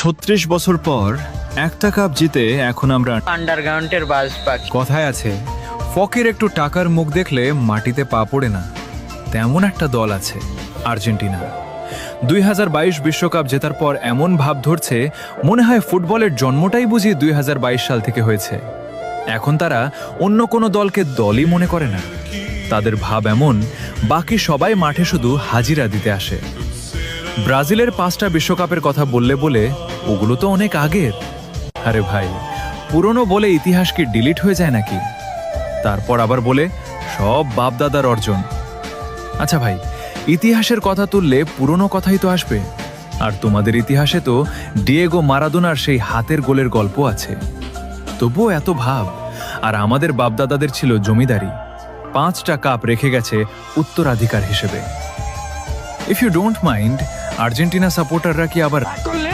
৩৬ বছর পর একটা কাপ জিতে এখন আমরা আন্ডারগ্রাউন্ডের বাস পাখি। কথায় আছে, ফকের একটু টাকার মুখ দেখলে মাটিতে পা পড়ে না, তেমন একটা দল আছে আর্জেন্টিনা। 2022 বিশ্বকাপ জেতার পর এমন ভাব ধরছে মনে হয় ফুটবলের জন্মটাই বুঝি 2022 সাল থেকে হয়েছে। এখন তারা অন্য কোনো দলকে দলই মনে করে না। তাদের ভাব এমন, বাকি সবাই মাঠে শুধু হাজিরা দিতে আসে। ব্রাজিলের 5টা বিশ্বকাপের কথা বললে বলে ওগুলো তো অনেক আগের। আরে ভাই, পুরনো বলে ইতিহাস কি ডিলিট হয়ে যায় নাকি? তারপর আবার বলে সব বাপদাদার অর্জন। আচ্ছা ভাই, ইতিহাসের কথা তুললে পুরনো কথাই তো আসবে। আর তোমাদের ইতিহাসে তো ডিয়েগো মারাদোনার সেই হাতের গোলের গল্প আছে। তবুও এত ভাব। আর আমাদের বাপদাদাদের ছিল জমিদারি, 5টা কাপ রেখে গেছে উত্তরাধিকার হিসেবে। If you don't mind, Argentina সাপোর্টাররা কি আবার করলে